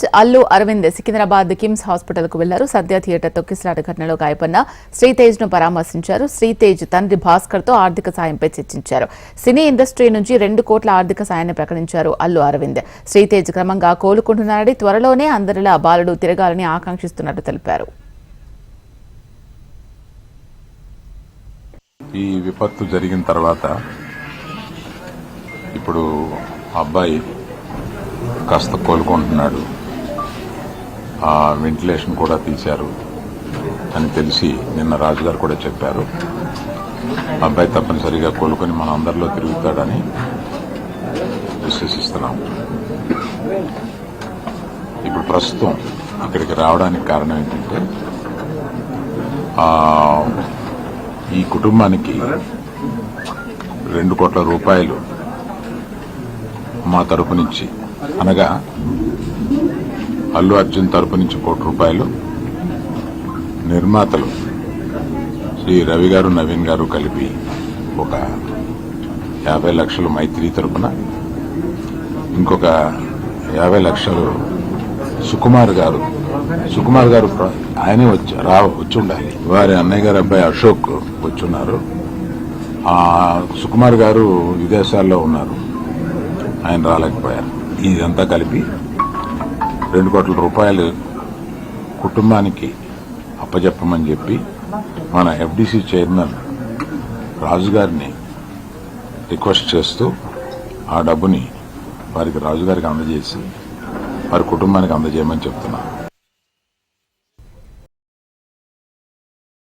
Raj Allu Arvind Secunderabad KIMS hospital కు వెళ్లారు. సద్య theatre తొక్కిసలాట ఘటనలో గాయపడిన శ్రీతేజ్ ను పరామర్శించారు. శ్రీతేజ్ తండ్రి భాస్కర్ తో ఆర్థిక సాయంపై చర్చించారు. సినీ ఇండస్ట్రీ నుంచి 2 కోట్ల ఆర్థిక సాయాన్ని ప్రకటించారు అల్లు అరవింద్. శ్రీతేజ్ క్రమంగా కోలుకుంటున్నారని, త్వరలోనే అందరిలా బాలుడు తిరగాలని ఆకాంక్షిస్తున్నట్టు తెలిపారు. ఈ విపత్తు జరిగిన తర్వాత ఇప్పుడు అబ్బాయి కాస్త కోలుకుంటున్నాడు, ఆ వెంటిలేషన్ కూడా తీశారు అని తెలిసి నిన్న రాజుగారు కూడా చెప్పారు. అబ్బాయి తప్పనిసరిగా కోలుకొని మన అందరిలో తిరుగుతాడని విశ్వసిస్తున్నాం. ఇప్పుడు ప్రస్తుతం అక్కడికి రావడానికి కారణం ఏంటంటే ఈ కుటుంబానికి 2 కోట్ల రూపాయలు మా తరపు నుంచి, అనగా అల్లు అర్జున్ తరపు నుంచి 1 కోటి రూపాయలు, నిర్మాతలు శ్రీ రవి గారు, నవీన్ గారు కలిపి ఒక 50 లక్షలు మైత్రి తరపున, ఇంకొక 50 లక్షలు సుకుమార్ గారు ఆయనే వచ్చి ఉండాలి, వారి అన్నయ్య గారు అబ్బాయి అశోక్ వచ్చున్నారు. సుకుమార్ గారు విదేశాల్లో ఉన్నారు, ఆయన రాలేకపోయారు. ఇదంతా కలిపి 2 కోట్ల రూపాయలు కుటుంబానికి అప్పజెప్పమని చెప్పి మన ఎఫ్డీసీ చైర్మన్ రాజు గారిని రిక్వెస్ట్ చేస్తూ ఆ డబ్బుని వారికి రాజుగారికి అందజేసి వారి కుటుంబానికి అందజేయమని చెప్తున్నాను.